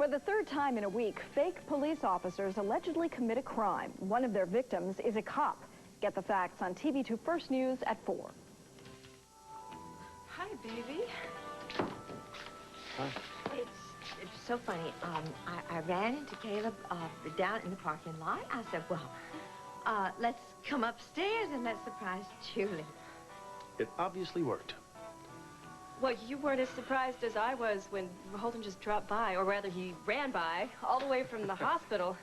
For the third time in a week, fake police officers allegedly commit a crime. One of their victims is a cop. Get the facts on TV2 First News at 4. Hi, baby. Hi. It's so funny. I ran into Caleb down in the parking lot. I said, well, let's come upstairs and let's surprise Julie. It obviously worked. Well, you weren't as surprised as I was when Holden just dropped by, or rather he ran by, all the way from the hospital.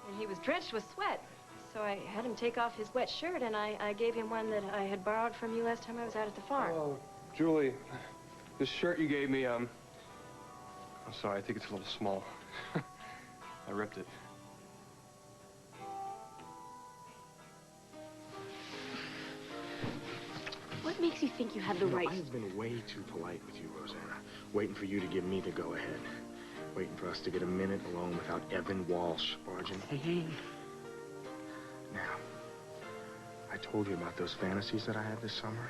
And he was drenched with sweat. So I had him take off his wet shirt, and I gave him one that I had borrowed from you last time I was out at the farm. Oh, Julie, this shirt you gave me, I'm sorry, I think it's a little small. I ripped it. What makes you think you have the right? I've been way too polite with you, Rosanna. Waiting for you to give me the go-ahead. Waiting for us to get a minute alone without Evan Walsh barging. Hey. Now, I told you about those fantasies that I had this summer.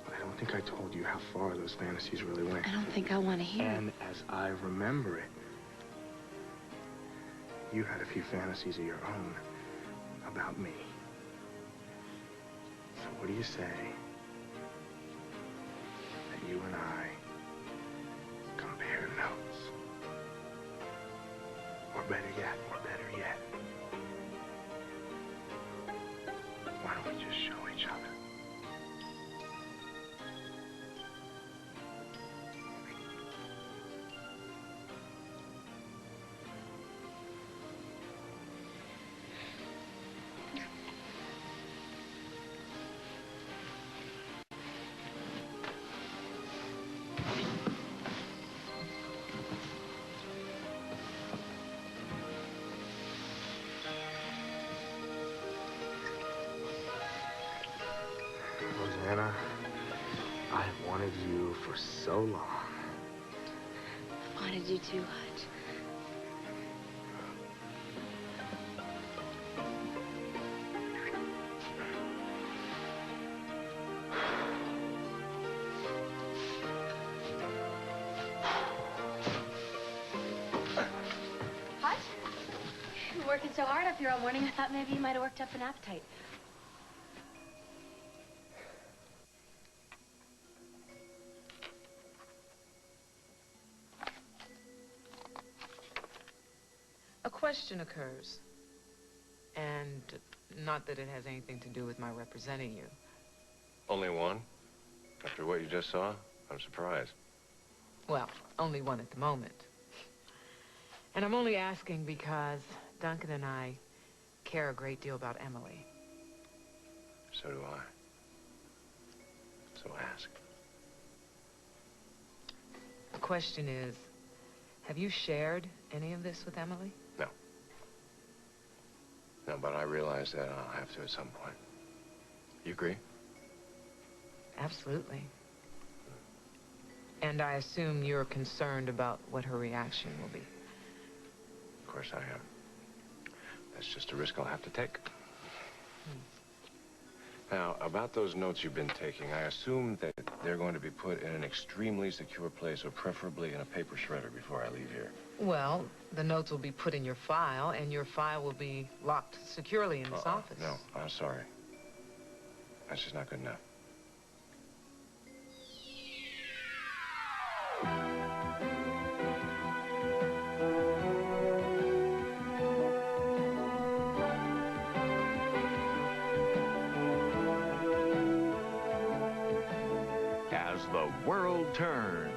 But I don't think I told you how far those fantasies really went. I don't think I want to hear. And as I remember it, you had a few fantasies of your own about me. So what do you say that you and I compare notes? Or better yet, why don't we just show each other? Rosanna, I've wanted you for so long. Wanted you too, Hutch. Hutch? You're working so hard up here all morning, I thought maybe you might have worked up an appetite. A question occurs, and not that it has anything to do with my representing you. Only one? After what you just saw? I'm surprised. Well, only one at the moment. And I'm only asking because Duncan and I care a great deal about Emily. So do I. So ask. The question is, have you shared any of this with Emily? No, but I realize that I'll have to at some point. You agree? Absolutely. And I assume you're concerned about what her reaction will be. Of course I am. That's just a risk I'll have to take. Now, about those notes you've been taking, I assume that they're going to be put in an extremely secure place, or preferably in a paper shredder before I leave here. Well, the notes will be put in your file, and your file will be locked securely in this office. No, I'm sorry. That's just not good enough. As the world turns.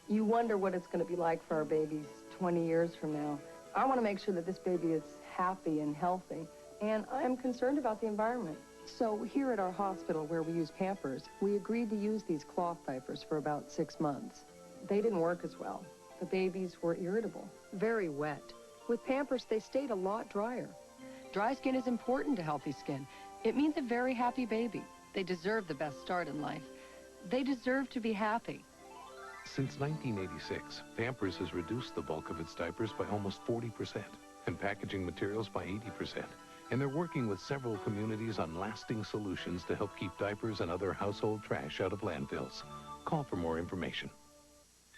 You wonder what it's going to be like for our babies 20 years from now. I want to make sure that this baby is happy and healthy, and I'm concerned about the environment. So here at our hospital where we use Pampers, we agreed to use these cloth diapers for about 6 months. They didn't work as well. The babies were irritable, very wet. With Pampers, they stayed a lot drier. Dry skin is important to healthy skin. It means a very happy baby. They deserve the best start in life. They deserve to be happy. Since 1986, Pampers has reduced the bulk of its diapers by almost 40% and packaging materials by 80%. and they're working with several communities on lasting solutions to help keep diapers and other household trash out of landfills. Call for more information.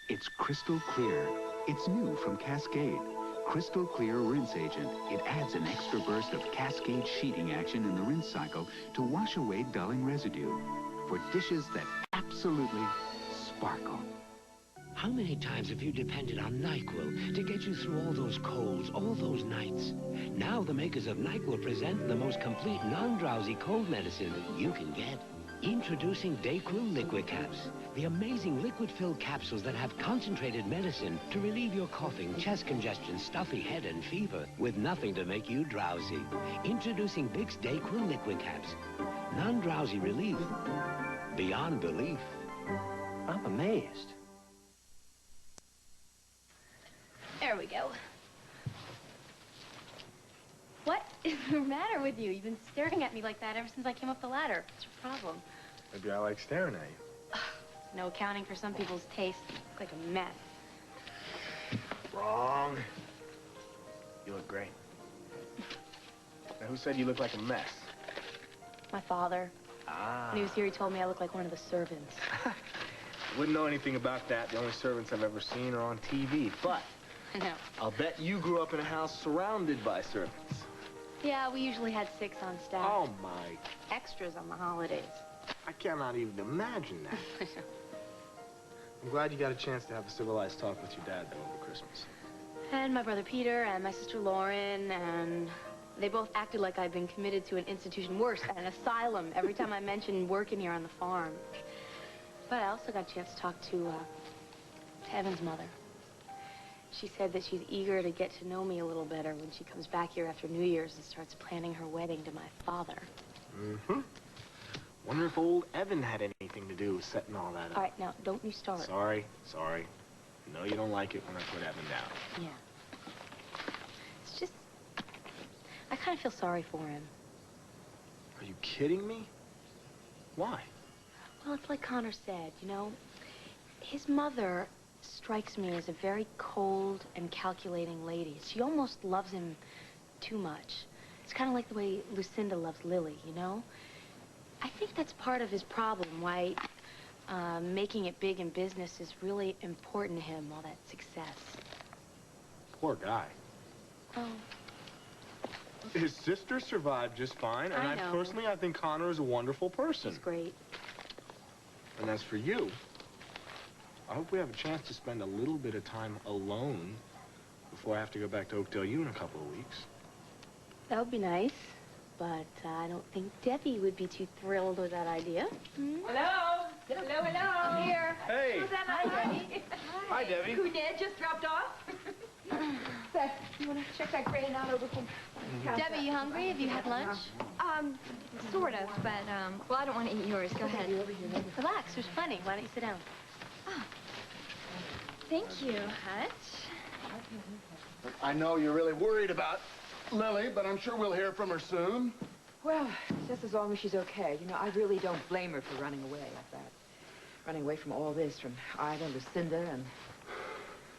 It's crystal clear. It's new from Cascade. Crystal Clear Rinse Agent. It adds an extra burst of Cascade sheeting action in the rinse cycle to wash away dulling residue for dishes that absolutely sparkle. How many times have you depended on NyQuil to get you through all those colds, all those nights? Now the makers of NyQuil present the most complete non-drowsy cold medicine you can get. Introducing DayQuil Liquid Caps, the amazing liquid-filled capsules that have concentrated medicine to relieve your coughing, chest congestion, stuffy head, and fever with nothing to make you drowsy. Introducing Vicks DayQuil Liquid Caps. Non-drowsy relief beyond belief. I'm amazed. There we go. What is the matter with you? You've been staring at me like that ever since I came up the ladder. What's your problem? Maybe I like staring at you. No accounting for some people's taste. You look like a mess. Wrong. You look great. Now, who said you look like a mess? My father. Ah. When he was here, he told me I look like one of the servants. Wouldn't know anything about that. The only servants I've ever seen are on TV. But I know. I'll bet you grew up in a house surrounded by servants. Yeah, we usually had 6 on staff. Oh, my. Extras on the holidays. I cannot even imagine that. I'm glad you got a chance to have a civilized talk with your dad, though, over Christmas. And my brother Peter and my sister Lauren, and they both acted like I'd been committed to an institution, worse, an asylum, every time I mentioned working here on the farm. But I also got a chance to talk to Evan's mother. She said that she's eager to get to know me a little better when she comes back here after New Year's and starts planning her wedding to my father. Mm-hmm. Wonder if old Evan had anything to do with setting all that up. All right, now, don't you start. Sorry. No, you don't like it when I put Evan down. Yeah. It's just, I kind of feel sorry for him. Are you kidding me? Why? Well, it's like Connor said, you know, his mother strikes me as a very cold and calculating lady. She almost loves him too much. It's kind of like the way Lucinda loves Lily, you know? I think that's part of his problem, why making it big in business is really important to him, all that success. Poor guy. Oh. His sister survived just fine, and I know. Personally, I think Connor is a wonderful person. He's great. And as for you, I hope we have a chance to spend a little bit of time alone before I have to go back to Oakdale U in a couple of weeks. That would be nice, but I don't think Debbie would be too thrilled with that idea. Hmm? Hello? Hello? I'm here. Hey. Who's that? Hi. Hi, Debbie. Who did just dropped off? Seth, you want to check that grain out over from... Debbie, you hungry? Have you had lunch? Sort of, but, well, I don't want to eat yours. Go ahead. Relax, there's plenty. Why don't you sit down? Oh. Thank you, Hutch. I know you're really worried about Lily, but I'm sure we'll hear from her soon. Well, just as long as she's okay. You know, I really don't blame her for running away like that. Running away from all this, from Ida, Lucinda, and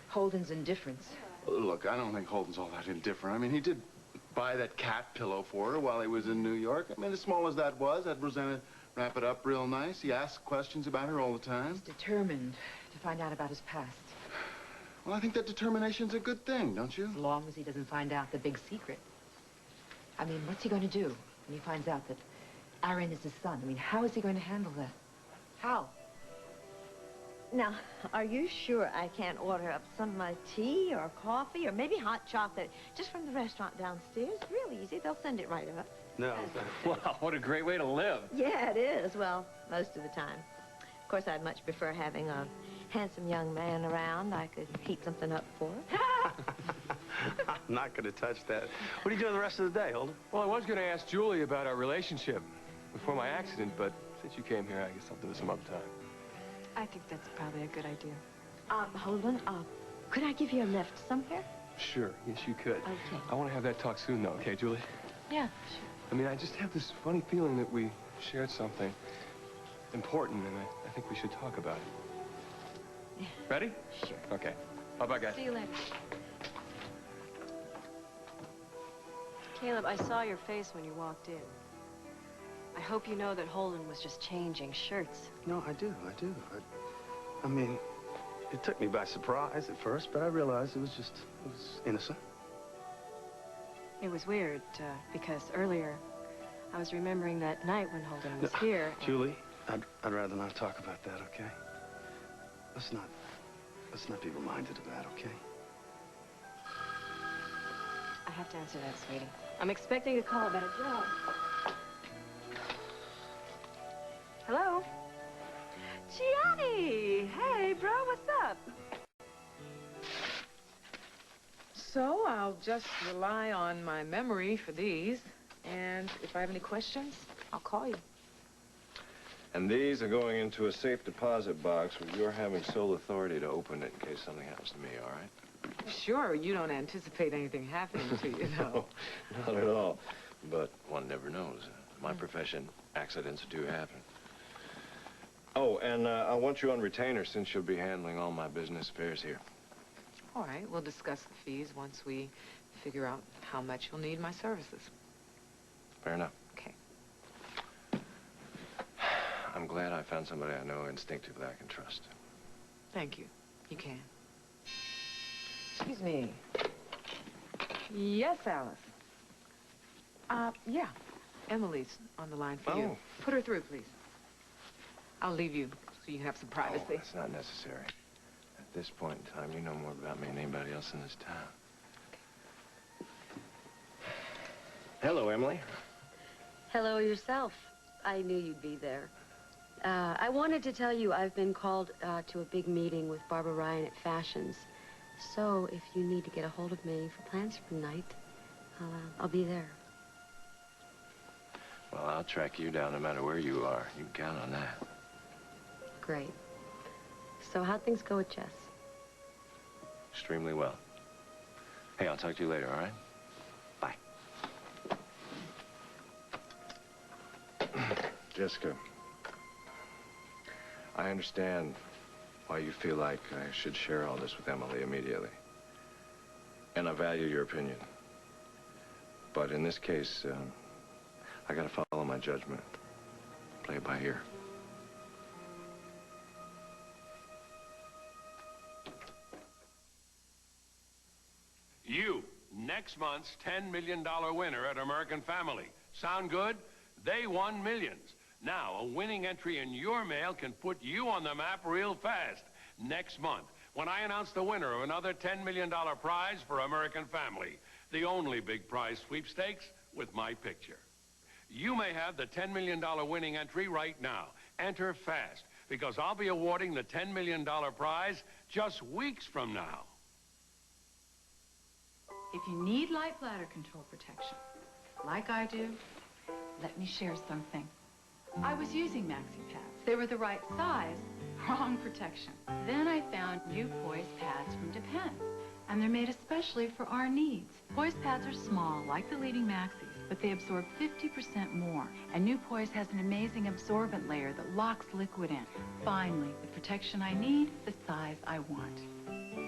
Holden's indifference. Look, I don't think Holden's all that indifferent. I mean, he did buy that cat pillow for her while he was in New York. I mean, as small as that was, that Rosanna wrap it up real nice. He asked questions about her all the time. He's determined to find out about his past. Well, I think that determination's a good thing, don't you? As long as he doesn't find out the big secret. I mean, what's he going to do when he finds out that Aaron is his son? I mean, how is he going to handle that? How? Now, are you sure I can't order up some of my tea or coffee or maybe hot chocolate just from the restaurant downstairs? Really easy. They'll send it right up. No. Wow, what a great way to live. Yeah, it is. Well, most of the time. Of course, I'd much prefer having a handsome young man around I could heat something up for. I'm not going to touch that. What are you doing the rest of the day, Holden? Well, I was going to ask Julie about our relationship before my accident, but since you came here, I guess I'll do it some other time. I think that's probably a good idea. Holden, could I give you a lift somewhere? Sure, yes, you could. Okay. I want to have that talk soon, though, okay, Julie? Yeah, sure. I mean, I just have this funny feeling that we shared something important, and I think we should talk about it. Ready? Sure. Okay. Bye-bye, guys. See you later. Caleb, I saw your face when you walked in. I hope you know that Holden was just changing shirts. No, I do. I mean, it took me by surprise at first, but I realized it was innocent. It was weird, because earlier I was remembering that night when Holden was here. Julie, I'd rather not talk about that, okay? Let's not be reminded of that, okay? I have to answer that, sweetie. I'm expecting a call about a job. Hello? Gianni! Hey, bro, what's up? So I'll just rely on my memory for these. And if I have any questions, I'll call you. And these are going into a safe deposit box with your having sole authority to open it in case something happens to me, all right? Sure, you don't anticipate anything happening to you, though. No, not at all. But one never knows. In my profession, accidents do happen. Oh, and I want you on retainer since you'll be handling all my business affairs here. All right, we'll discuss the fees once we figure out how much you'll need my services. Fair enough. Okay. I'm glad I found somebody I know instinctively I can trust. Thank you. You can. Excuse me. Yes, Alice. Yeah. Emily's on the line for you. Put her through, please. I'll leave you so you can have some privacy. Oh, that's not necessary. At this point in time, you know more about me than anybody else in this town. Hello, Emily. Hello yourself. I knew you'd be there. I wanted to tell you I've been called to a big meeting with Barbara Ryan at Fashions. So if you need to get a hold of me for plans for the night, I'll be there. Well, I'll track you down no matter where you are. You can count on that. Great. So how'd things go with Jess? Extremely well. Hey, I'll talk to you later, all right? Bye. Jessica, I understand why you feel like I should share all this with Emily immediately. And I value your opinion. But in this case, I gotta follow my judgment. Play it by ear. You, next month's $10 million winner at American Family. Sound good? They won millions. Now, a winning entry in your mail can put you on the map real fast. Next month, when I announce the winner of another $10 million prize for American Family, the only big prize sweepstakes with my picture. You may have the $10 million winning entry right now. Enter fast, because I'll be awarding the $10 million prize just weeks from now. If you need light bladder control protection, like I do, let me share something. I was using maxi pads. They were the right size, wrong protection. Then I found new Poise pads from Depend, and they're made especially for our needs. Poise pads are small, like the leading maxis, but they absorb 50% more. And new Poise has an amazing absorbent layer that locks liquid in. Finally, the protection I need, the size I want.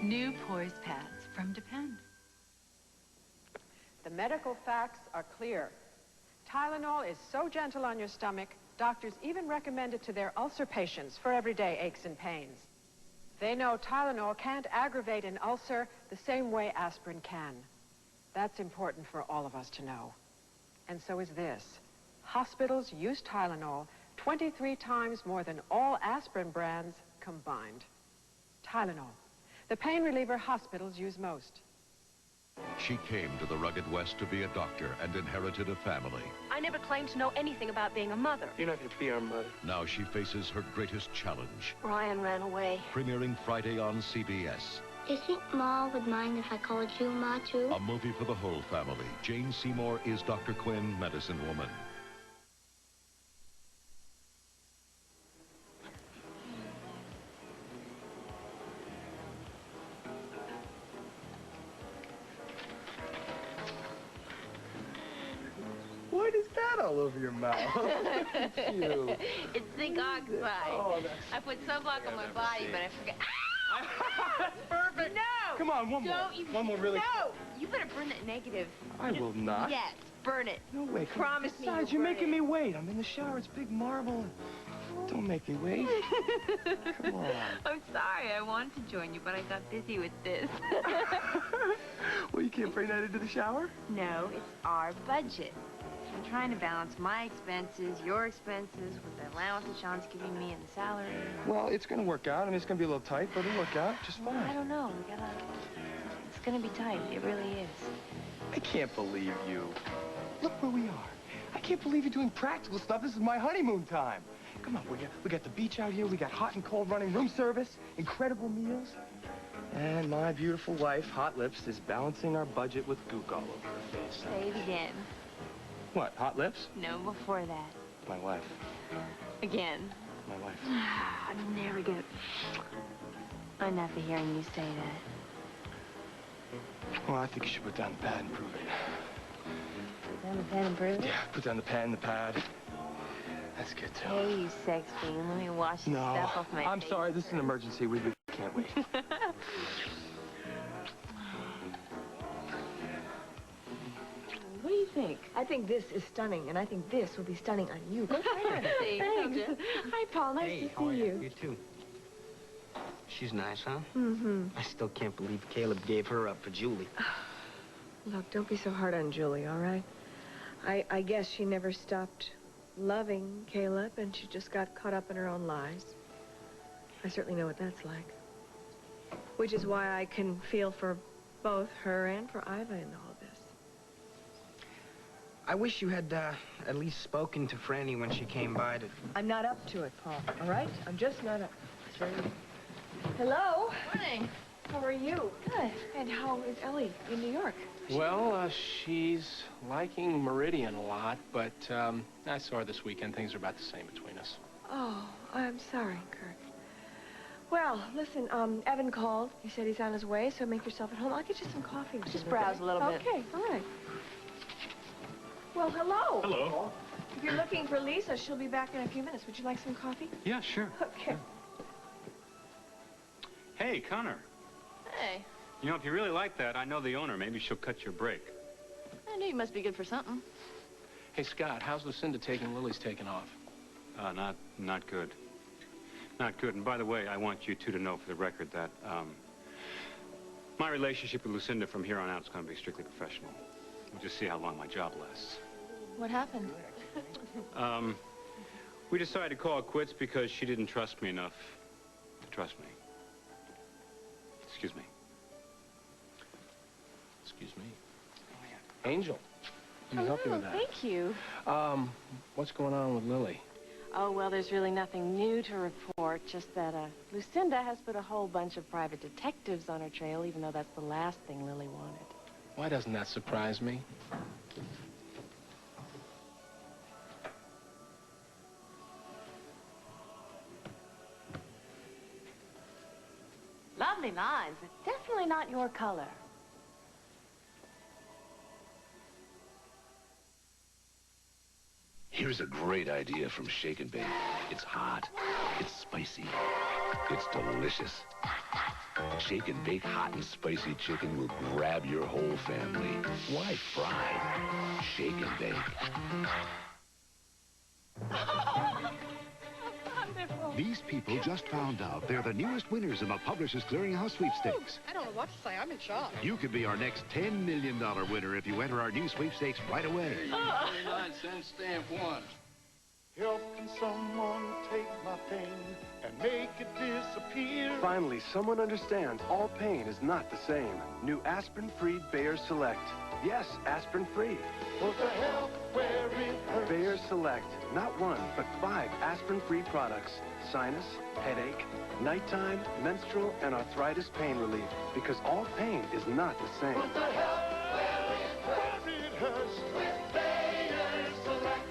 New Poise pads from Depend. The medical facts are clear. Tylenol is so gentle on your stomach, doctors even recommend it to their ulcer patients for everyday aches and pains. They know Tylenol can't aggravate an ulcer the same way aspirin can. That's important for all of us to know. And so is this. Hospitals use Tylenol 23 times more than all aspirin brands combined. Tylenol, the pain reliever hospitals use most. She came to the rugged West to be a doctor and inherited a family. I never claimed to know anything about being a mother. You're not going to be our mother. Now she faces her greatest challenge. Brian ran away. Premiering Friday on CBS. Do you think Ma would mind if I called you Ma, too? A movie for the whole family. Jane Seymour is Dr. Quinn, medicine woman. What is that all over your mouth? It's zinc oxide. Oh, that's... I put sunblock on my body, but I forgot. That's perfect. No. Come on, one more. One more, really. No. You better burn that negative. I will not. Yes, burn it. No way. Promise me. Besides, you're making me wait. I'm in the shower. It's big marble. Don't make me wait. Come on. I'm sorry. I wanted to join you, but I got busy with this. Well, you can't bring that into the shower? No, it's our budget. I'm trying to balance my expenses, your expenses, with the allowance that Sean's giving me and the salary. Well, it's going to work out. I mean, it's going to be a little tight, but it'll work out just fine. I don't know. It's going to be tight. It really is. I can't believe you. Look where we are. I can't believe you're doing practical stuff. This is my honeymoon time. Come on, we got the beach out here. We got hot and cold running room service, incredible meals. And my beautiful wife, Hot Lips, is balancing our budget with gook all over her face. Say it again. What, Hot Lips? No, before that. My wife. Again. My wife. I never get enough of hearing you say that. Well, I think you should put down the pad and prove it. Put down the pen and prove it? Yeah, put down the pen, the pad. That's good, too. Hey, you sex fiend. Let me wash the stuff off my I'm face. sorry. This is an emergency. We can't wait. What do you think? I think this is stunning, and I think this will be stunning on you. Go for it. Thanks. Hi, Paul. Nice to see you. You too. She's nice, huh? Mm-hmm. I still can't believe Caleb gave her up for Julie. Look, don't be so hard on Julie, all right? I guess she never stopped loving Caleb, and she just got caught up in her own lies. I certainly know what that's like. Which is why I can feel for both her and for Iva in all of this. I wish you had at least spoken to Franny when she came by to... I'm not up to it, Paul, all right? I'm just not up. Hello? Morning. How are you? Good. And how is Ellie in New York? Well, she's liking Meridian a lot, but I saw her this weekend. Things are about the same between us. Oh, I'm sorry, Kirk. Well, listen, Evan called. He said he's on his way, so make yourself at home. I'll get you some coffee. Just browse a little bit. Okay, all right. Well, hello. Hello. If you're looking for Lisa, she'll be back in a few minutes. Would you like some coffee? Yeah, sure. Okay. Hey, Connor. Hey. You know, if you really like that, I know the owner. Maybe she'll cut your break. I knew you must be good for something. Hey, Scott, how's Lucinda taking Lily's taking off? Not good. Not good. And by the way, I want you two to know for the record that, my relationship with Lucinda from here on out is going to be strictly professional. We'll just see how long my job lasts. What happened? We decided to call it quits because she didn't trust me enough to trust me. Excuse me. Excuse me. Angel, let me help you with that. Thank you. What's going on with Lily? Oh, well, there's really nothing new to report, just that Lucinda has put a whole bunch of private detectives on her trail, even though that's the last thing Lily wanted. Why doesn't that surprise me? Lovely lines, but definitely not your color. Here's a great idea from Shake and Bake. It's hot, it's spicy, it's delicious. Shake and Bake hot and spicy chicken will grab your whole family. Why fry? Shake and Bake. These people just found out they're the newest winners in the Publishers Clearinghouse sweepstakes. I don't know what to say. I'm in shock. You could be our next $10 million winner if you enter our new sweepstakes right away. 99-cent stamp one. Helping someone take my pain and make it disappear. Finally, someone understands all pain is not the same. New aspirin-free Bayer Select. Yes, aspirin-free. For the help where it hurts. Bayer Select. Not one, but 5 aspirin-free products. Sinus, headache, nighttime, menstrual, and arthritis pain relief. Because all pain is not the same. For the help where it hurts. With Bayer Select.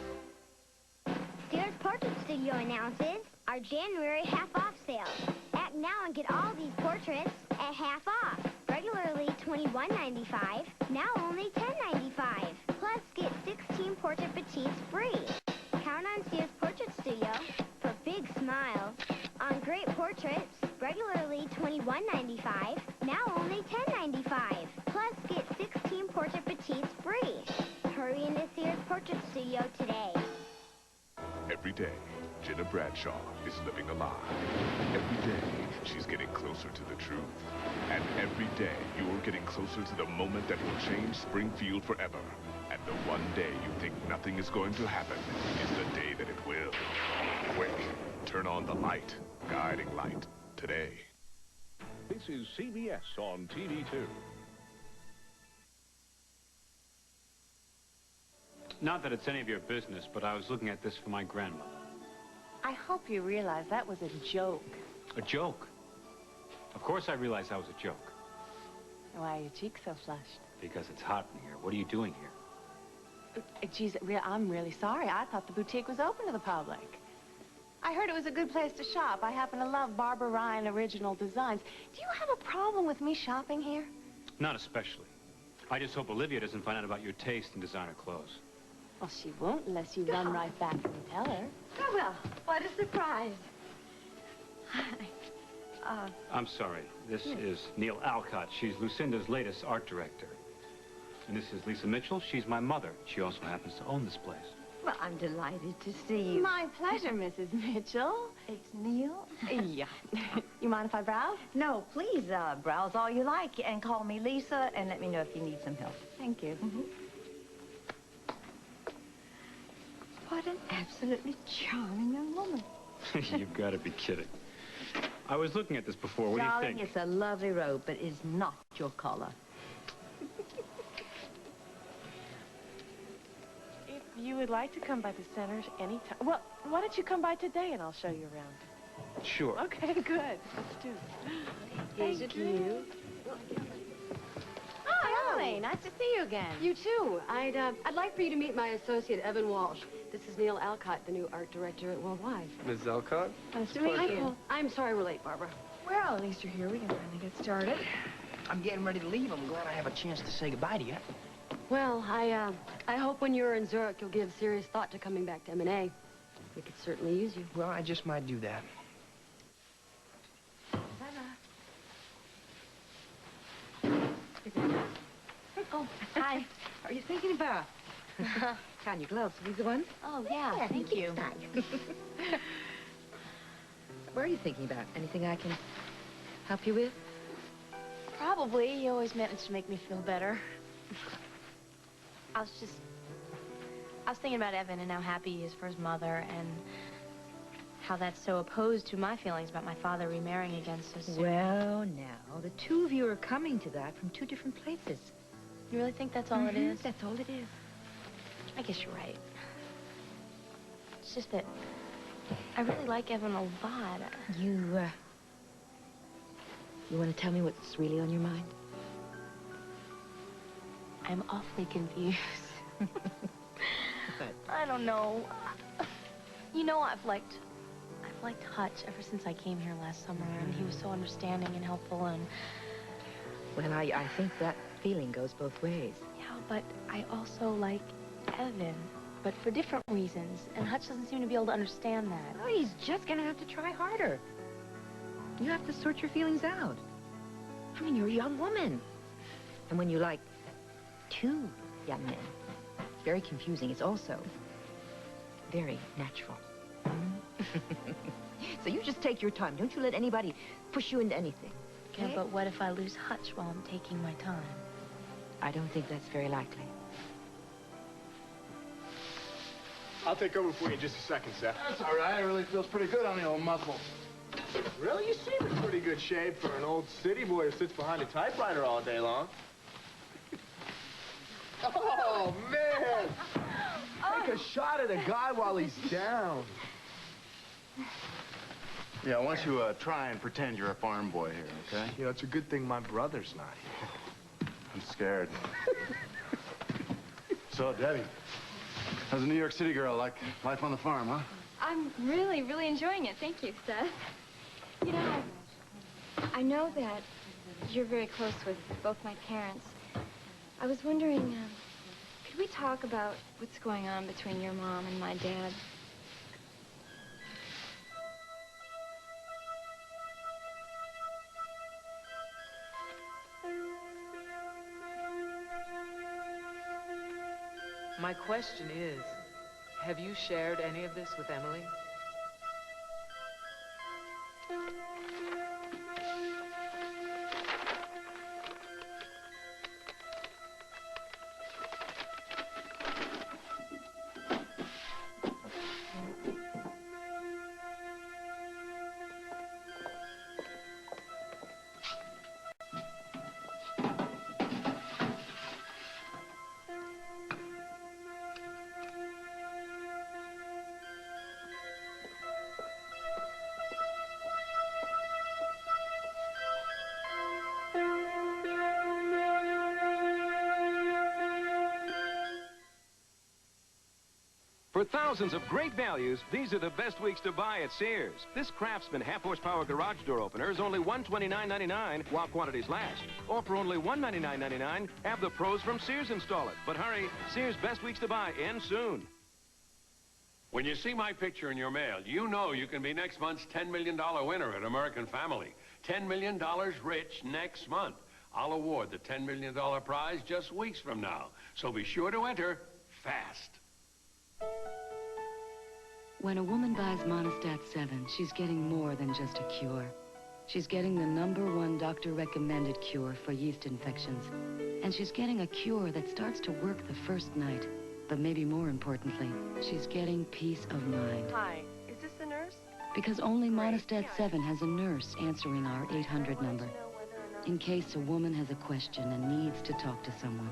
Sears Portrait Studio announces our January half-off sale. Act now and get all these portraits at half off. Regularly $21.95, now only $10.95. Plus, get 16 portrait batiks free. Count on Sears Portrait Studio for big smiles on great portraits, regularly $21.95. $21.95, now only $10.95. Plus, get 16 portrait petites free. Hurry into Sears Portrait Studio today. Every day, Jenna Bradshaw is living a lie. Every day, she's getting closer to the truth. And every day, you're getting closer to the moment that will change Springfield forever. And the one day you think nothing is going to happen is the day that it will. Quick, turn on the light. Guiding light. Today. This is CBS on TV2. Not that it's any of your business, but I was looking at this for my grandmother. I hope you realize that was a joke. A joke? Of course I realize that was a joke. Why are your cheeks so flushed? Because it's hot in here. What are you doing here? Geez, I'm really sorry. I thought the boutique was open to the public. I heard it was a good place to shop. I happen to love Barbara Ryan original designs. Do you have a problem with me shopping here? Not especially. I just hope Olivia doesn't find out about your taste in designer clothes. Well, she won't unless you run right back and tell her. Oh, well, what a surprise. I'm sorry. This is Neil Alcott. She's Lucinda's latest art director. And this is Lisa Mitchell. She's my mother. She also happens to own this place. Well, I'm delighted to see you. My pleasure, Mrs. Mitchell. It's Neil? Yeah. You mind if I browse? No, please, browse all you like and call me Lisa and let me know if you need some help. Thank you. What an absolutely charming young woman. You've got to be kidding. I was looking at this before. What Darling, do you think? it's a lovely robe, but it's not your color. If you would like to come by the center anytime. Well, why don't you come by today and I'll show you around. Sure. Okay, good. Let's do it. Thank you. Hi, Emily. Nice to see you again. You too. I'd like for you to meet my associate, Evan Walsh. This is Neil Alcott, the new art director at Worldwide. Ms. Alcott? Nice to meet you. I'm sorry we're late, Barbara. Well, at least you're here. We can finally get started. I'm getting ready to leave. I'm glad I have a chance to say goodbye to you. Well, I hope when you're in Zurich, you'll give serious thought to coming back to M&A. We could certainly use you. Well, I just might do that. Oh, hi. Are you thinking about? Found your gloves. These the ones? Oh, yeah, thank you. What are you thinking about? Anything I can help you with? Probably. You always manage to make me feel better. I was thinking about Evan and how happy he is for his mother and how that's so opposed to my feelings about my father remarrying again so soon. Well, now, the two of you are coming to that from two different places. You really think that's all it is? That's all it is. I guess you're right. It's just that I really like Evan a lot. You want to tell me what's really on your mind? I'm awfully confused. I don't know. You know, I've liked Hutch ever since I came here last summer, and he was so understanding and helpful, and... Well, I think that feeling goes both ways. Yeah, but I also like Evan, but for different reasons, and Hutch doesn't seem to be able to understand that. Oh, he's just gonna have to try harder. You have to sort your feelings out. I mean, you're a young woman. And when you like two young men, it's very confusing. It's also very natural. So you just take your time. Don't you let anybody push you into anything. Okay? Yeah, but what if I lose Hutch while I'm taking my time? I don't think that's very likely. I'll take over for you in just a second, Seth. That's all right. It really feels pretty good on the old muscle. Really? You seem in pretty good shape for an old city boy who sits behind a typewriter all day long. Oh, man! Take a shot at a guy while he's down. Yeah, why don't you try and pretend you're a farm boy here, okay? You know, it's a good thing my brother's not here. I'm scared. So, Debbie, how's a New York City girl like life on the farm, huh? I'm really, really enjoying it. Thank you, Seth. You know, I know that you're very close with both my parents. I was wondering, could we talk about what's going on between your mom and my dad? My question is, have you shared any of this with Emily? For thousands of great values, these are the best weeks to buy at Sears. This Craftsman half-horsepower garage door opener is only $129.99 while quantities last. Or for only $199.99, have the pros from Sears install it. But hurry, Sears' best weeks to buy end soon. When you see my picture in your mail, you know you can be next month's $10 million winner at American Family. $10 million rich next month. I'll award the $10 million prize just weeks from now. So be sure to enter fast. When a woman buys Monistat 7, she's getting more than just a cure. She's getting the #1 doctor-recommended cure for yeast infections. And she's getting a cure that starts to work the first night. But maybe more importantly, she's getting peace of mind. Hi, is this the nurse? Because only Monistat 7 has a nurse answering our 800 number. In case a woman has a question and needs to talk to someone.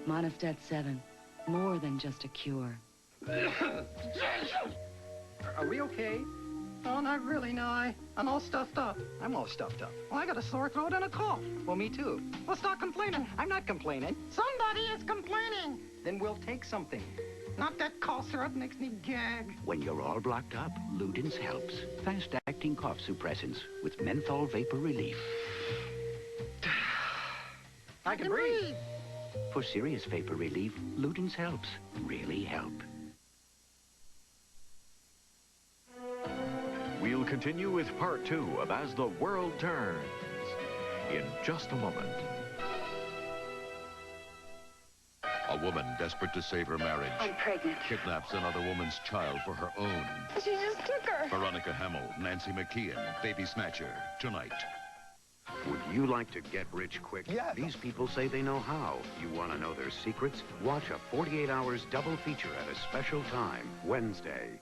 Monistat 7, more than just a cure. Are we okay? Oh, not really, no. I'm all stuffed up. I'm all stuffed up. Well, I got a sore throat and a cough. Well, me too. Well, stop complaining. I'm not complaining. Somebody is complaining. Then we'll take something. Not that cough syrup makes me gag. When you're all blocked up, Ludens helps. Fast-acting cough suppressants with menthol vapor relief. I can breathe. For serious vapor relief, Ludens helps. Really help. We'll continue with part 2 of As the World Turns in just a moment. A woman desperate to save her marriage. I'm pregnant. Kidnaps another woman's child for her own. She just took her. Veronica Hamill, Nancy McKeon, Baby Snatcher, tonight. Would you like to get rich quick? Yeah. These people say they know how. You want to know their secrets? Watch a 48 Hours double feature at a special time, Wednesday.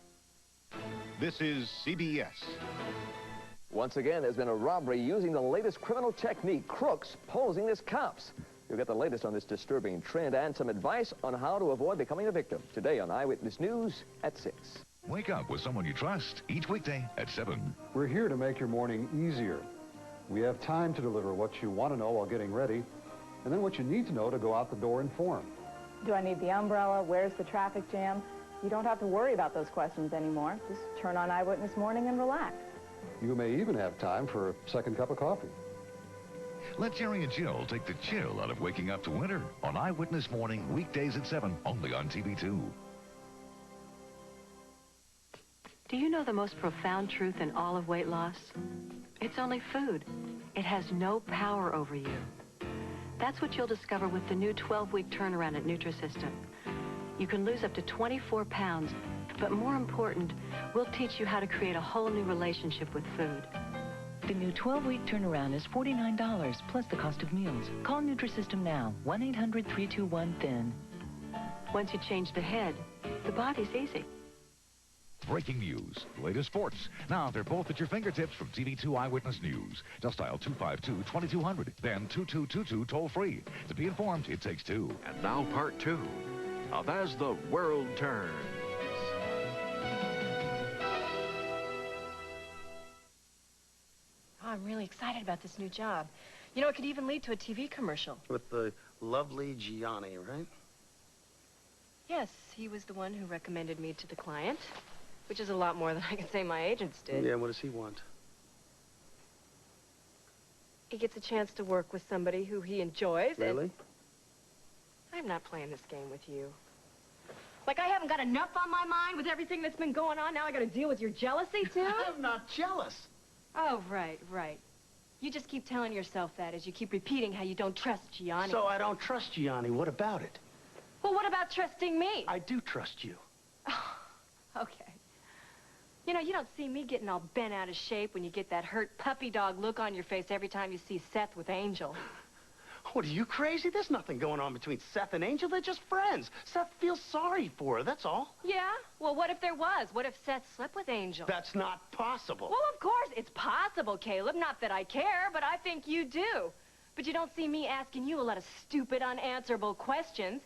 This is CBS. Once again, there's been a robbery using the latest criminal technique, crooks posing as cops. You'll get the latest on this disturbing trend and some advice on how to avoid becoming a victim. Today on Eyewitness News at 6. Wake up with someone you trust each weekday at 7. We're here to make your morning easier. We have time to deliver what you want to know while getting ready, and then what you need to know to go out the door informed. Do I need the umbrella? Where's the traffic jam? You don't have to worry about those questions anymore. Just turn on Eyewitness Morning and relax. You may even have time for a second cup of coffee. Let Jerry and Jill take the chill out of waking up to winter on Eyewitness Morning, weekdays at 7, only on TV2. Do you know the most profound truth in all of weight loss? It's only food. It has no power over you. That's what you'll discover with the new 12-week turnaround at Nutrisystem. You can lose up to 24 pounds, but more important, we'll teach you how to create a whole new relationship with food. The new 12-week turnaround is $49 plus the cost of meals. Call Nutrisystem now, 1-800-321-THIN. Once you change the head, the body's easy. Breaking news, latest sports. Now they're both at your fingertips from TV2 Eyewitness News. Just dial 252-2200, then 2222 toll-free. To be informed, it takes two. And now part 2 of As the World Turns. Oh, I'm really excited about this new job. You know, it could even lead to a TV commercial. With the lovely Gianni, right? Yes, he was the one who recommended me to the client, which is a lot more than I can say my agents did. Yeah, what does he want? He gets a chance to work with somebody who he enjoys. Really? And I'm not playing this game with you. Like, I haven't got enough on my mind with everything that's been going on. Now I got to deal with your jealousy, too? I'm not jealous. Oh, right, right. You just keep telling yourself that as you keep repeating how you don't trust Gianni. So I don't trust Gianni. What about it? Well, what about trusting me? I do trust you. Okay. You know, you don't see me getting all bent out of shape when you get that hurt puppy dog look on your face every time you see Seth with Angel. What, are you crazy? There's nothing going on between Seth and Angel. They're just friends. Seth feels sorry for her, that's all. Yeah? Well, what if there was? What if Seth slept with Angel? That's not possible. Well, of course, it's possible, Caleb. Not that I care, but I think you do. But you don't see me asking you a lot of stupid, unanswerable questions.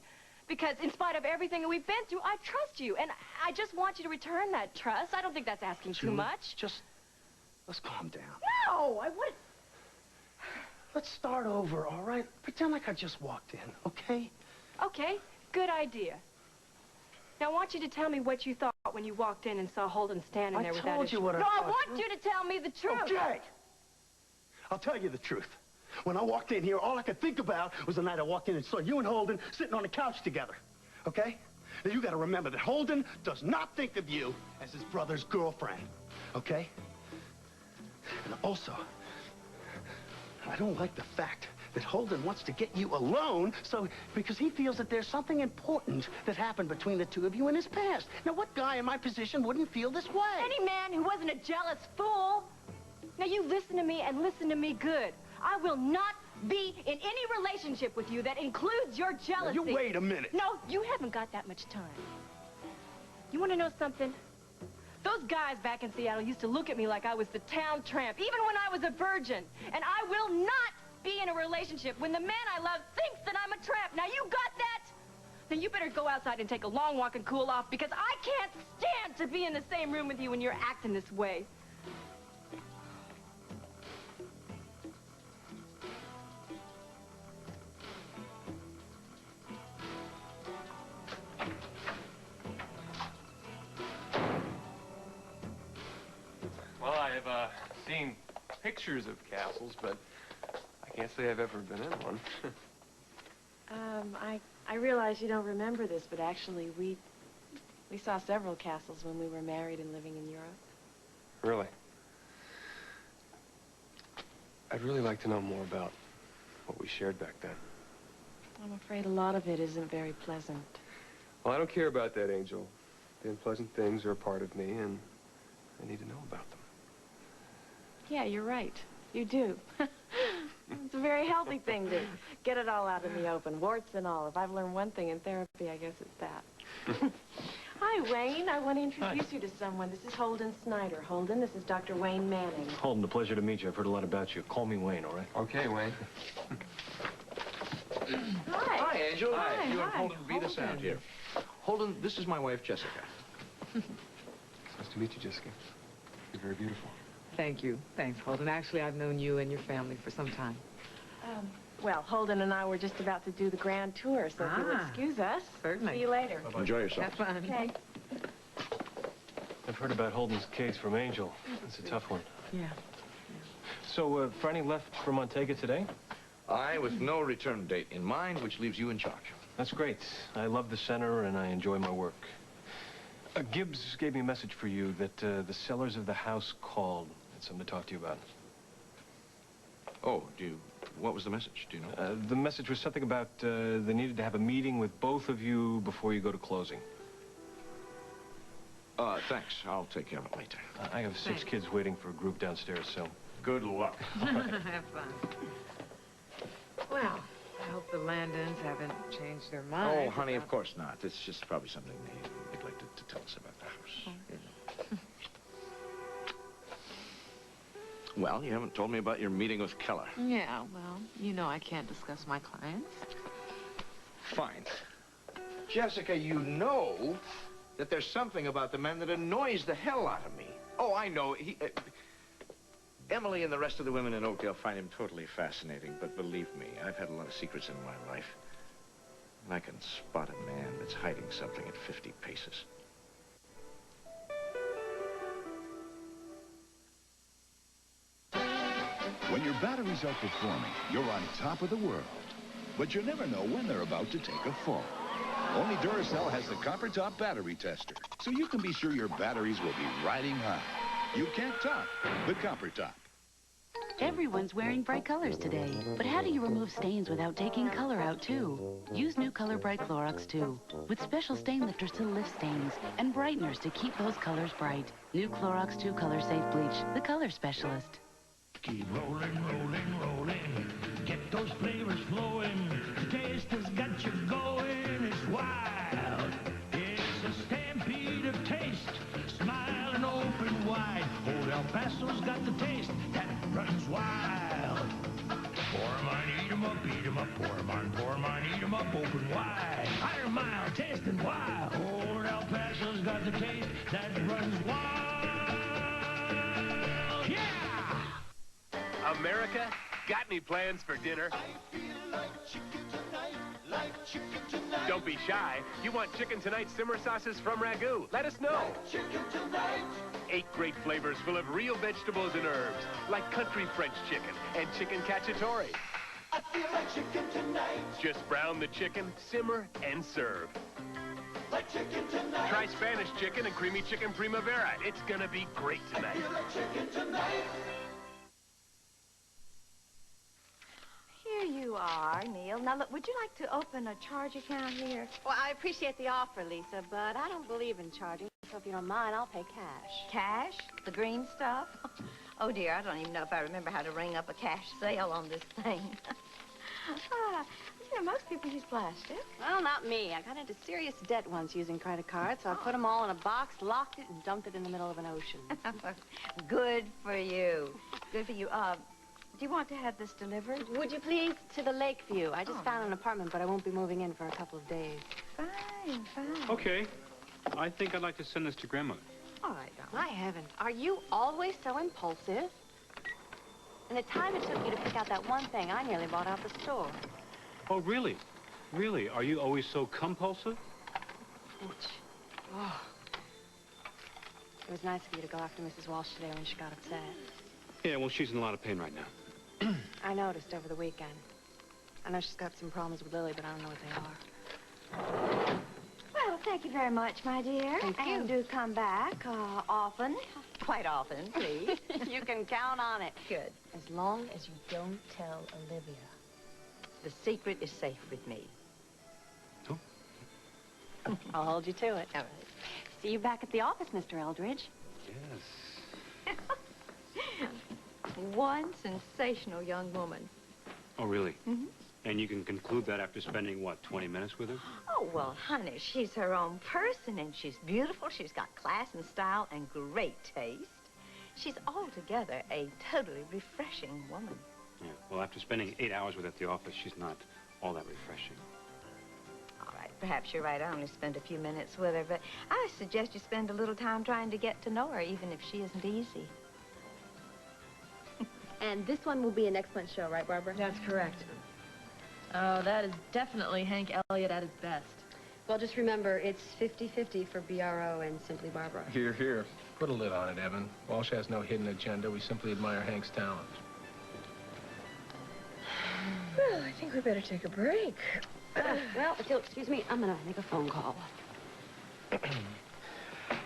Because in spite of everything that we've been through, I trust you. And I just want you to return that trust. I don't think that's asking too much. Let's calm down. No, I wouldn't. Let's start over, all right? Pretend like I just walked in, okay? Okay, good idea. Now, I want you to tell me what you thought when you walked in and saw Holden standing there without his... I told you what I thought. thought. No, I want you to tell me the truth. Okay. I'll tell you the truth. When I walked in here, all I could think about was the night I walked in and saw you and Holden sitting on the couch together, okay? Now, you gotta remember that Holden does not think of you as his brother's girlfriend, okay? And also, I don't like the fact that Holden wants to get you alone because he feels that there's something important that happened between the two of you in his past. Now, what guy in my position wouldn't feel this way? Any man who wasn't a jealous fool. Now, you listen to me and listen to me good. I will not be in any relationship with you that includes your jealousy. Now, you wait a minute. No, you haven't got that much time. You want to know something? Those guys back in Seattle used to look at me like I was the town tramp, even when I was a virgin. And I will not be in a relationship when the man I love thinks that I'm a tramp. Now, you got that? Then you better go outside and take a long walk and cool off, because I can't stand to be in the same room with you when you're acting this way. Well, I've seen pictures of castles, but I can't say I've ever been in one. I realize you don't remember this, but actually we saw several castles when we were married and living in Europe. Really? I'd really like to know more about what we shared back then. I'm afraid a lot of it isn't very pleasant. Well, I don't care about that, Angel. The unpleasant things are a part of me, and I need to know about them. Yeah, you're right. You do. It's a very healthy thing to get it all out in the open, warts and all. If I've learned one thing in therapy, I guess it's that. Hi, Wayne. I want to introduce you to someone. This is Holden Snyder. Holden, this is Dr. Wayne Manning. Holden, a pleasure to meet you. I've heard a lot about you. Call me Wayne, all right? Okay, Wayne. Hi. Hi, Angel. Hi, You and hi. Holden beat us out here. Holden, this is my wife, Jessica. Nice to meet you, Jessica. You're very beautiful. Thank you. Thanks, Holden. Actually, I've known you and your family for some time. Well, Holden and I were just about to do the grand tour, so if you'll excuse us. Certainly. See you later. Bye-bye. Enjoy yourself. Have fun. Okay. I've heard about Holden's case from Angel. It's a tough one. Yeah. So, Franny left for Montega today? I, with no return date in mind, which leaves you in charge. That's great. I love the center, and I enjoy my work. Gibbs gave me a message for you that the sellers of the house called. Had something to talk to you about. Oh, what was the message? Do you know? The message was something about they needed to have a meeting with both of you before you go to closing. Thanks. I'll take care of it later. I have 6 kids waiting for a group downstairs, so... Good luck. Have fun. Well, I hope the Landons haven't changed their minds. Oh, honey, of course not. It's just probably something they neglected to tell us about the house. Well, you haven't told me about your meeting with Keller. Yeah, well, you know I can't discuss my clients. Fine. Jessica, you know that there's something about the man that annoys the hell out of me. Oh, I know. Emily and the rest of the women in Oakdale find him totally fascinating, but believe me, I've had a lot of secrets in my life. And I can spot a man that's hiding something at 50 paces. When your batteries are performing, you're on top of the world. But you never know when they're about to take a fall. Only Duracell has the Copper Top Battery Tester, so you can be sure your batteries will be riding high. You can't top the Copper Top. Everyone's wearing bright colors today. But how do you remove stains without taking color out, too? Use new Color Bright Clorox 2, with special stain lifters to lift stains and brighteners to keep those colors bright. New Clorox 2 Color Safe Bleach, the color specialist. Keep rolling, rolling, rolling. Get those flavors flowing. The taste has got you going. It's wild. It's a stampede of taste. Smile and open wide. Old El Paso's got the taste that runs wild. Pour 'em on, eat 'em up, eat 'em up. Pour 'em on, eat 'em up. Open wide. Higher mile, tasting wild. Old El Paso's got the taste that runs wild. Yeah! America, got any plans for dinner? Don't be shy. You want Chicken Tonight simmer sauces from Ragu? Let us know. 8 great flavors full of real vegetables and herbs, like country French chicken and chicken cacciatore. I feel like chicken tonight. Just brown the chicken, simmer, and serve. Like chicken tonight. Try Spanish chicken and creamy chicken primavera. It's gonna be great tonight. I feel like chicken tonight. Here you are, Neil. Now, look, would you like to open a charge account here? Well, I appreciate the offer, Lisa, but I don't believe in charging, so if you don't mind, I'll pay cash. Cash? The green stuff? Oh, dear, I don't even know if I remember how to ring up a cash sale on this thing. You know, most people use plastic. Well, not me. I got into serious debt once using credit cards, so I put them all in a box, locked it, and dumped it in the middle of an ocean. Good for you. Good for you. Do you want to have this delivered? Would you please? To the Lakeview. I just found an apartment, but I won't be moving in for a couple of days. Fine, fine. Okay. I think I'd like to send this to Grandmother. All right, darling. My heaven. Are you always so impulsive? And the time it took you to pick out that one thing, I nearly bought out the store. Oh, really? Really? Are you always so compulsive? Oh. It was nice of you to go after Mrs. Walsh today when she got upset. Yeah, well, she's in a lot of pain right now. I noticed over the weekend. I know she's got some problems with Lily, but I don't know what they are. Well, thank you very much, my dear. Thank you. And do come back often. Quite often, please. You can count on it. Good. As long as you don't tell Olivia. The secret is safe with me. Oh. I'll hold you to it. All right. See you back at the office, Mr. Eldridge. Yes. One sensational young woman. Oh, really? Mm-hmm. And you can conclude that after spending, what, 20 minutes with her? Oh, well, honey, she's her own person, and she's beautiful. She's got class and style and great taste. She's altogether a totally refreshing woman. Yeah. Well, after spending 8 hours with her at the office, she's not all that refreshing. All right, perhaps you're right. I only spent a few minutes with her, but I suggest you spend a little time trying to get to know her, even if she isn't easy. And this one will be an excellent show, right, Barbara? That's correct. Oh, that is definitely Hank Elliott at his best. Well, just remember, it's 50-50 for BRO and Simply Barbara. Here, here. Put a lid on it, Evan. Walsh has no hidden agenda. We simply admire Hank's talent. Well, I think we better take a break. Well, if you'll excuse me, I'm gonna make a phone call.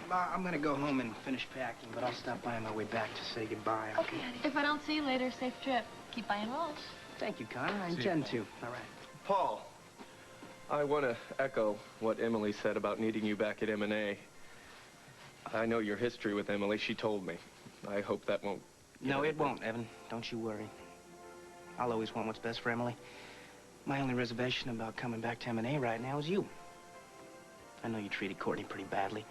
I'm gonna go home and finish packing, but I'll stop by on my way back to say goodbye. Okay, honey. If I don't see you later, safe trip. Keep buying Walsh. Thank you, Connor. I intend to. All right. Paul, I want to echo what Emily said about needing you back at M&A. I know your history with Emily. She told me. I hope that won't... No, it won't, Evan. Don't you worry. I'll always want what's best for Emily. My only reservation about coming back to M&A right now is you. I know you treated Courtney pretty badly,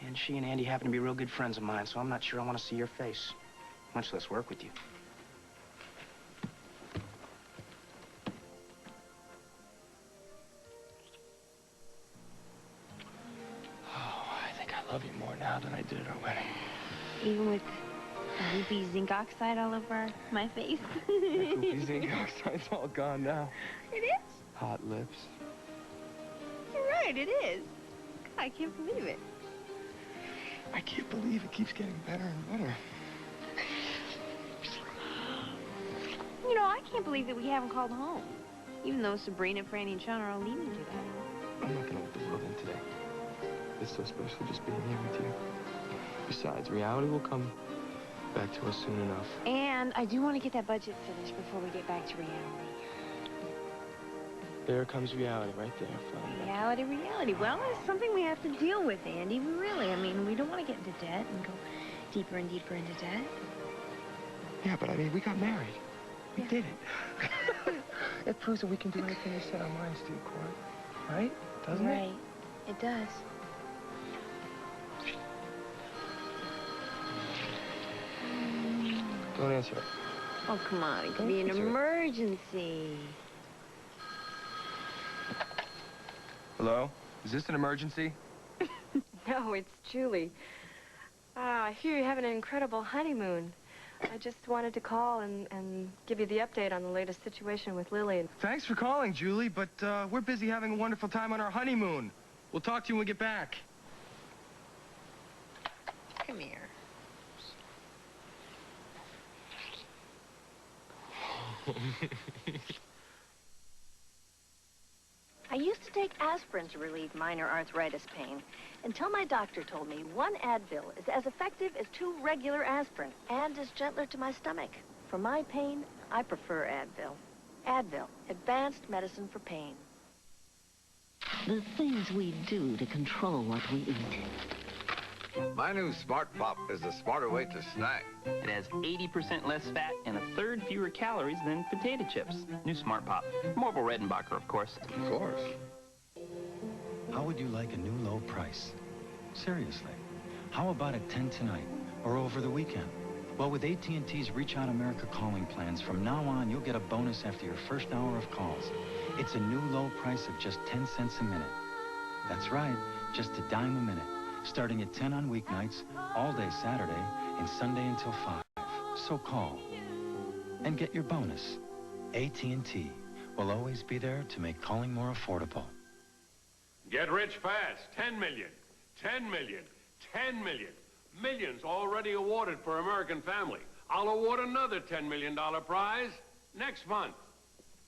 and she and Andy happen to be real good friends of mine, so I'm not sure I want to see your face, much less work with you. I love you more now than I did at our wedding. Even with goopy zinc oxide all over my face. That goopy zinc oxide's all gone now. It is? Hot lips. You're right, it is. God, I can't believe it. I can't believe it keeps getting better and better. You know, I can't believe that we haven't called home. Even though Sabrina, Franny, and Sean are all leaving today. I'm not gonna let the world in today. It's so special just being here with you. Besides, reality will come back to us soon enough. And I do want to get that budget finished before we get back to reality. There comes reality right there, flying back. Reality. Well, it's something we have to deal with, Andy. I mean, we don't want to get into debt and go deeper and deeper into debt. Yeah, but I mean, we got married. We did it. It proves that we can do anything we set our minds to, Court. Right? Doesn't it? Right. It does. Don't answer it. Oh, come on. It could be an emergency. Hello? Is this an emergency? No, it's Julie. I hear you're having an incredible honeymoon. I just wanted to call and give you the update on the latest situation with Lily. Thanks for calling, Julie, but we're busy having a wonderful time on our honeymoon. We'll talk to you when we get back. Come here. I used to take aspirin to relieve minor arthritis pain until my doctor told me one Advil is as effective as 2 regular aspirin and is gentler to my stomach. For my pain, I prefer Advil. Advil, advanced medicine for pain. The things we do to control what we eat. My new Smart Pop is a smarter way to snack. It has 80% less fat and 1/3 fewer calories than potato chips. New Smart Pop. From Orville Redenbacher, of course. Of course. How would you like a new low price? Seriously. How about at 10 tonight or over the weekend? Well, with AT&T's Reach Out America calling plans, from now on, you'll get a bonus after your first hour of calls. It's a new low price of just 10 cents a minute. That's right, just a dime a minute. Starting at 10 on weeknights, all day Saturday, and Sunday until 5. So call and get your bonus. AT&T will always be there to make calling more affordable. Get rich fast. 10 million. 10 million. 10 million. Millions already awarded for American Family. I'll award another $10 million prize next month.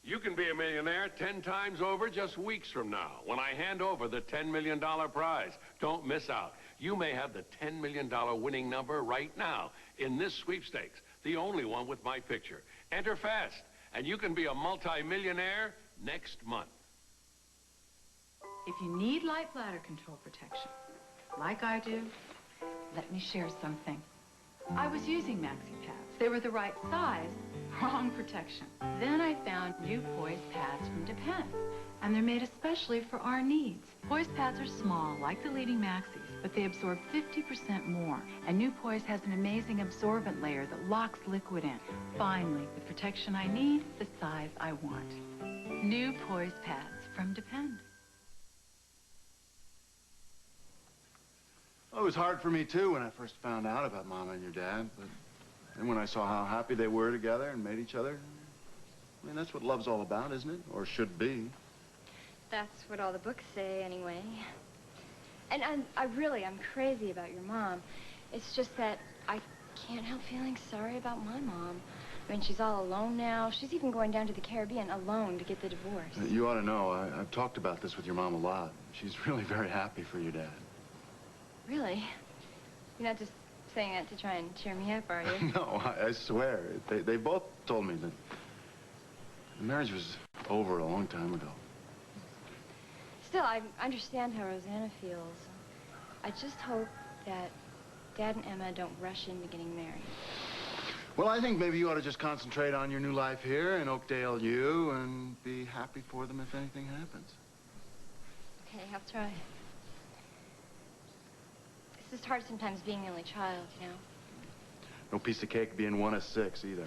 You can be a millionaire 10 times over just weeks from now when I hand over the $10 million prize. Don't miss out. You may have the $10 million winning number right now in this sweepstakes, the only one with my picture. Enter fast, and you can be a multi-millionaire next month. If you need light bladder control protection, like I do, let me share something. I was using maxi pads. They were the right size, wrong protection. Then I found new Poise pads from Depend, and they're made especially for our needs. Poise pads are small, like the leading maxis, but they absorb 50% more. And new Poise has an amazing absorbent layer that locks liquid in. Finally, the protection I need, the size I want. New Poise pads from Depend. Well, it was hard for me, too, when I first found out about Mama and your dad. But then when I saw how happy they were together and made each other, I mean, that's what love's all about, isn't it? Or should be. That's what all the books say, anyway. And I'm crazy about your mom. It's just that I can't help feeling sorry about my mom. I mean, she's all alone now. She's even going down to the Caribbean alone to get the divorce. You ought to know, I've talked about this with your mom a lot. She's really very happy for your dad. Really? You're not just saying that to try and cheer me up, are you? No, I swear. They both told me that the marriage was over a long time ago. Still, I understand how Rosanna feels. I just hope that Dad and Emma don't rush into getting married. Well, I think maybe you ought to just concentrate on your new life here in Oakdale U and be happy for them if anything happens. Okay, I'll try. It's just hard sometimes being the only child, you know? No piece of cake being one of 6 either.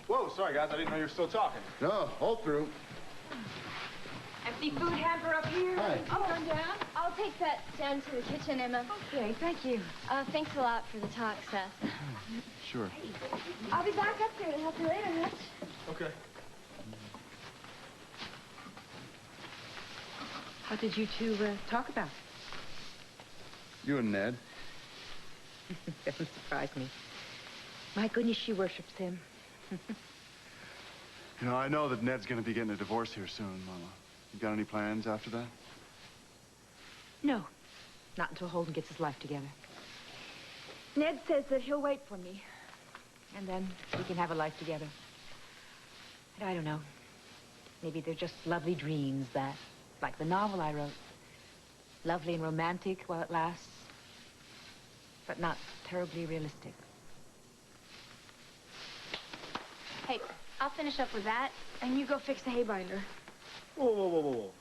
Whoa, sorry, guys. I didn't know you were still talking. No, hold through. Empty food hamper up here. Hi. Oh, come down. I'll take that down to the kitchen, Emma. Okay, thank you. Thanks a lot for the talk, Seth. Sure. I'll be back up there to help you later, Hutch. Okay. What did you two talk about? You and Ned. Doesn't surprise me. My goodness, she worships him. You know, I know that Ned's going to be getting a divorce here soon, Mama. You got any plans after that? No, not until Holden gets his life together. Ned says that he'll wait for me. And then we can have a life together. And I don't know. Maybe they're just lovely dreams that, like the novel I wrote, lovely and romantic while it lasts, but not terribly realistic. Hey, I'll finish up with that. And you go fix the hay binder. Whoa, whoa, whoa, whoa, whoa.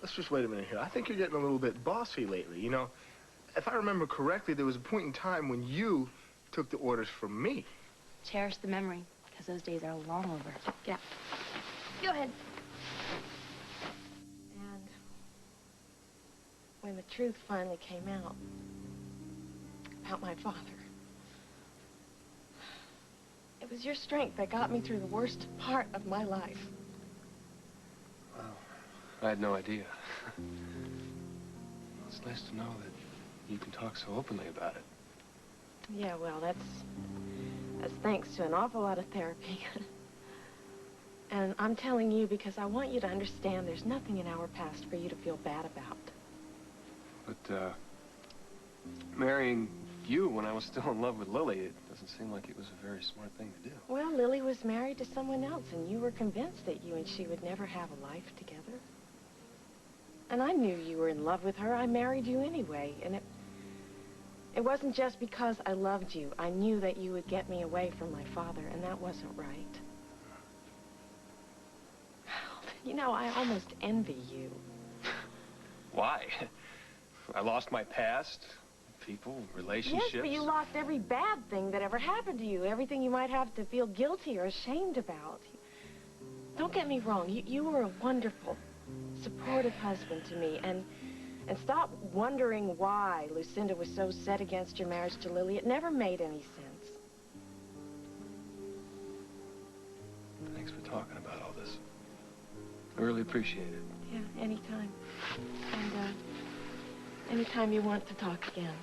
Let's just wait a minute here. I think you're getting a little bit bossy lately, you know? If I remember correctly, there was a point in time when you took the orders from me. Cherish the memory, because those days are long over. Yeah. Go ahead. And when the truth finally came out about my father, it was your strength that got me through the worst part of my life. Wow. I had no idea. It's nice to know that you can talk so openly about it. Yeah, well, that's thanks to an awful lot of therapy. And I'm telling you because I want you to understand there's nothing in our past for you to feel bad about. But, marrying you when I was still in love with Lily, it doesn't seem like it was a very smart thing to do. Well, Lily was married to someone else, and you were convinced that you and she would never have a life together. And I knew you were in love with her. I married you anyway, and it wasn't just because I loved you. I knew that you would get me away from my father, and that wasn't right. You know, I almost envy you. Why? I lost my past, people, relationships. Yes, but you lost every bad thing that ever happened to you, everything you might have to feel guilty or ashamed about. Don't get me wrong, you were a wonderful, supportive husband to me, and stop wondering why Lucinda was so set against your marriage to Lily. It never made any sense. Thanks for talking about all this. I really appreciate it. Yeah, anytime. And, anytime you want to talk again,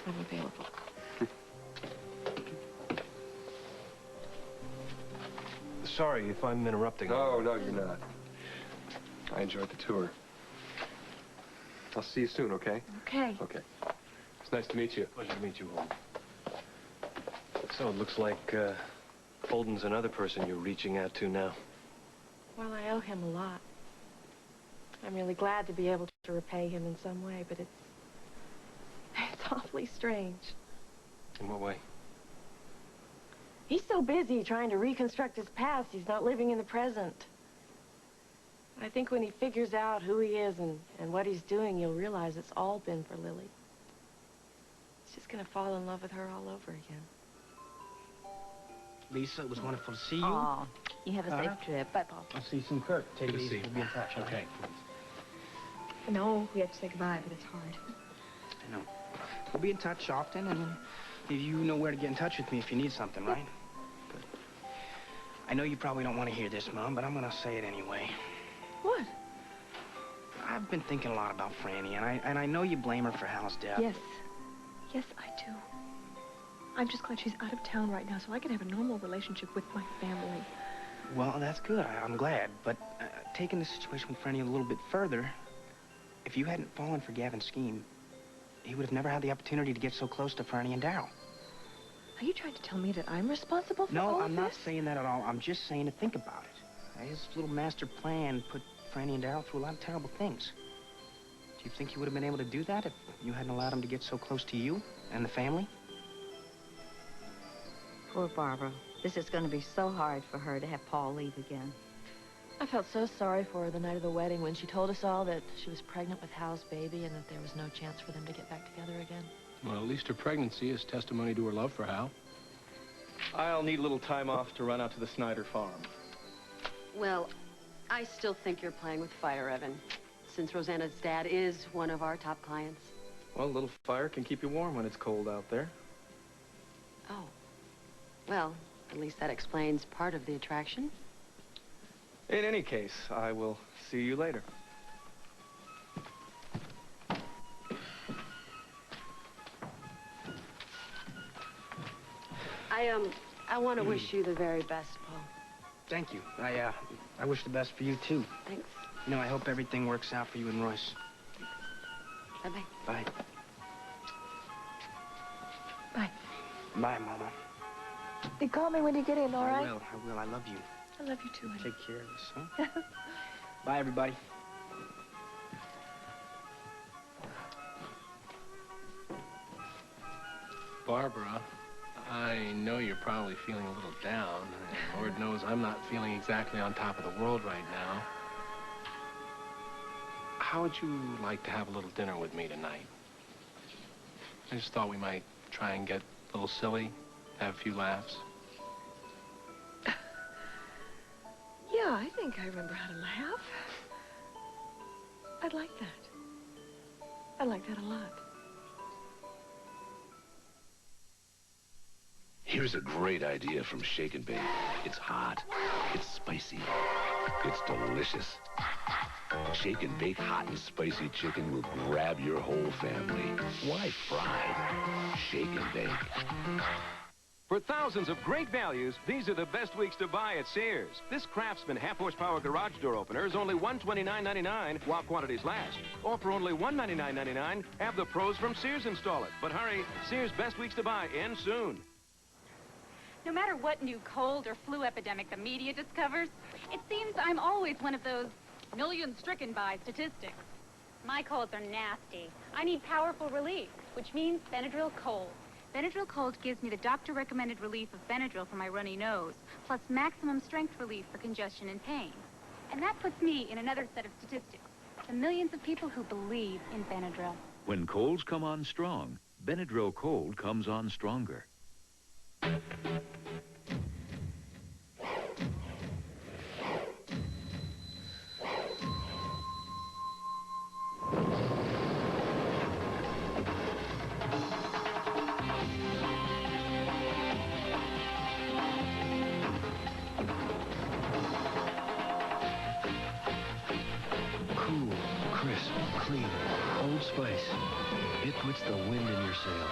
I'm available. Sorry if I'm interrupting. No, no, you're not. I enjoyed the tour. I'll see you soon, okay? Okay. Okay. It's nice to meet you. Pleasure to meet you, Holden. So it looks like, Holden's another person you're reaching out to now. Well, I owe him a lot. I'm really glad to be able to repay him in some way, but it's awfully strange. In what way? He's so busy trying to reconstruct his past, he's not living in the present. I think when he figures out who he is and what he's doing, you'll realize it's all been for Lily. He's just gonna fall in love with her all over again. Lisa, it was wonderful to see you. Aw, you have a safe trip. Bye, Paul. I'll see you soon, Kurt. Take it easy. We'll be in touch, okay? No, we have to say goodbye, but it's hard. I know. We'll be in touch often, and you know where to get in touch with me if you need something, right? Good. I know you probably don't want to hear this, Mom, but I'm going to say it anyway. What? I've been thinking a lot about Franny, and I know you blame her for Hal's death. Yes. Yes, I do. I'm just glad she's out of town right now so I can have a normal relationship with my family. Well, that's good. I'm glad. But taking the situation with Franny a little bit further, if you hadn't fallen for Gavin's scheme, he would have never had the opportunity to get so close to Franny and Darryl. Are you trying to tell me that I'm responsible for all of this? No, I'm not saying that at all. I'm just saying to think about it. His little master plan put Franny and Darryl through a lot of terrible things. Do you think he would have been able to do that if you hadn't allowed him to get so close to you and the family? Poor Barbara. This is going to be so hard for her to have Paul leave again. I felt so sorry for her the night of the wedding when she told us all that she was pregnant with Hal's baby and that there was no chance for them to get back together again. Well, at least her pregnancy is testimony to her love for Hal. I'll need a little time off to run out to the Snyder farm. Well, I still think you're playing with fire, Evan, since Rosanna's dad is one of our top clients. Well, a little fire can keep you warm when it's cold out there. Oh. Well, at least that explains part of the attraction. In any case, I will see you later. I want to wish you the very best, Paul. Thank you. I wish the best for you, too. Thanks. You know, I hope everything works out for you and Royce. Bye-bye. Bye. Bye, Mama. You call me when you get in, all right? I will. I love you. I love you too, honey. Take care of this, huh? Bye, everybody. Barbara, I know you're probably feeling a little down, and Lord knows I'm not feeling exactly on top of the world right now. How would you like to have a little dinner with me tonight? I just thought we might try and get a little silly, have a few laughs. Yeah, I think I remember how to laugh. I'd like that. I'd like that a lot. Here's a great idea from Shake and Bake. It's hot, it's spicy, it's delicious. Shake and Bake hot and spicy chicken will grab your whole family. Why fry? Shake and Bake. For thousands of great values, these are the best weeks to buy at Sears. This Craftsman half-horsepower garage door opener is only $129.99 while quantities last. Or for only $199.99, have the pros from Sears install it. But hurry, Sears' best weeks to buy end soon. No matter what new cold or flu epidemic the media discovers, it seems I'm always one of those million stricken by statistics. My colds are nasty. I need powerful relief, which means Benadryl Cold. Benadryl Cold gives me the doctor-recommended relief of Benadryl for my runny nose, plus maximum strength relief for congestion and pain. And that puts me in another set of statistics, the millions of people who believe in Benadryl. When colds come on strong, Benadryl Cold comes on stronger. Cool, crisp, clean, Old Spice. It puts the wind in your sails.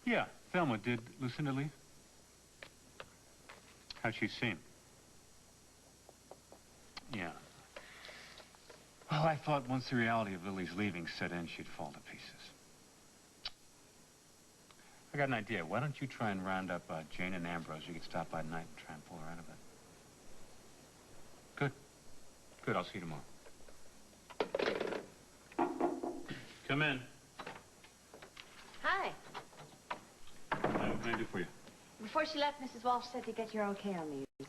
Yeah, Thelma, did Lucinda leave? How'd she seem? Yeah. Well, I thought once the reality of Lily's leaving set in, she'd fall to pieces. I got an idea. Why don't you try and round up Jane and Ambrose? You could stop by tonight and try and pull her out of it. Good. Good, I'll see you tomorrow. Come in. Hi. What can I do for you? Before she left, Mrs. Walsh said to get your okay on these.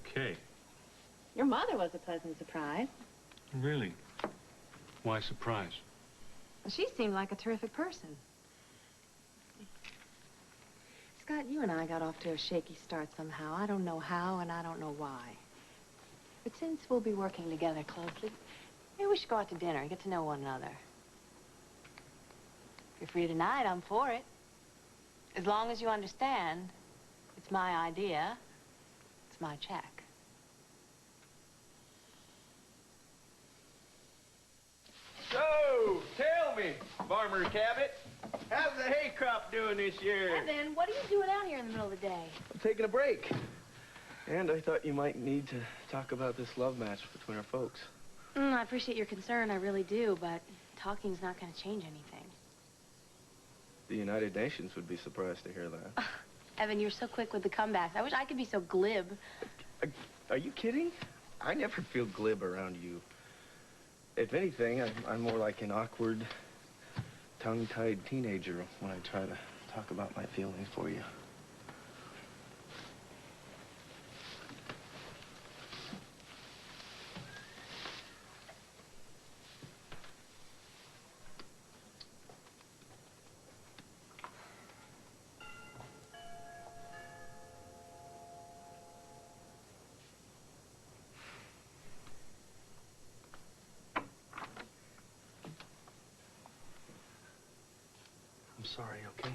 Okay. Your mother was a pleasant surprise. Really? Why surprise? She seemed like a terrific person. Scott, you and I got off to a shaky start somehow. I don't know how, and I don't know why. But since we'll be working together closely, maybe we should go out to dinner and get to know one another. If you're free tonight, I'm for it. As long as you understand, it's my idea, it's my check. So, tell me, Farmer Cabot, how's the hay crop doing this year? Evan, what are you doing out here in the middle of the day? I'm taking a break. And I thought you might need to talk about this love match between our folks. I appreciate your concern, I really do, but talking's not going to change anything. The United Nations would be surprised to hear that. Evan, you're so quick with the comebacks. I wish I could be so glib. Are you kidding? I never feel glib around you. If anything, I'm more like an awkward, tongue-tied teenager when I try to talk about my feelings for you. I'm sorry, okay?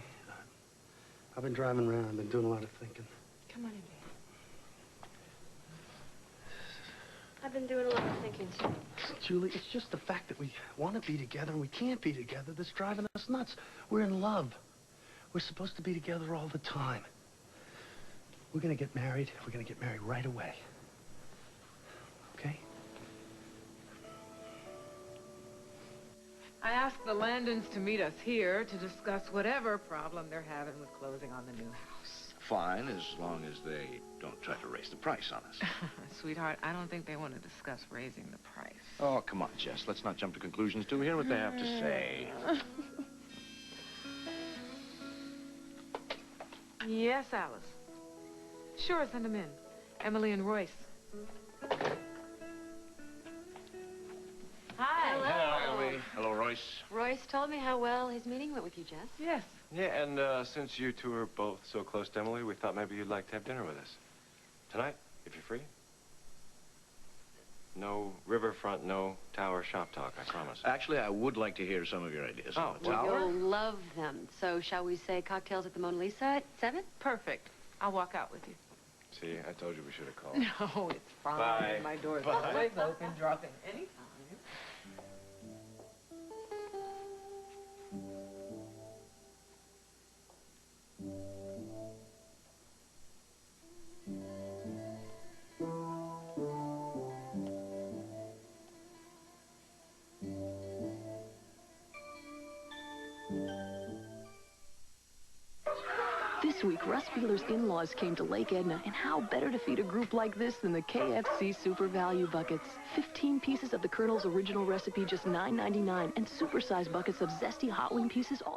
I've been driving around. I've been doing a lot of thinking. Come on in, babe. I've been doing a lot of thinking, too. Julie, it's just the fact that we want to be together and we can't be together that's driving us nuts. We're in love. We're supposed to be together all the time. We're going to get married. We're going to get married right away. Okay? I asked the Landons to meet us here to discuss whatever problem they're having with closing on the new house. Fine, as long as they don't try to raise the price on us. Sweetheart, I don't think they want to discuss raising the price. Oh, come on, Jess. Let's not jump to conclusions. Do hear what they have to say. Yes, Alice. Sure, send them in. Emily and Royce. Hi. Hello, Emily. Hello, Royce. Royce told me how well his meeting went with you, Jess. Yes. Yeah, and since you two are both so close to Emily, we thought maybe you'd like to have dinner with us. Tonight, if you're free. No riverfront, no tower shop talk, I promise. Actually, I would like to hear some of your ideas. Oh, Well, you'll love them. So shall we say cocktails at the Mona Lisa at 7? Perfect. I'll walk out with you. See, I told you we should have called. No, it's fine. Bye. My door's Bye. always open. Drop in anytime. This week, Russ Beeler's in-laws came to Lake Edna, and how better to feed a group like this than the KFC Super Value Buckets. 15 pieces of the Colonel's original recipe, just $9.99, and super-sized buckets of zesty hot wing pieces, all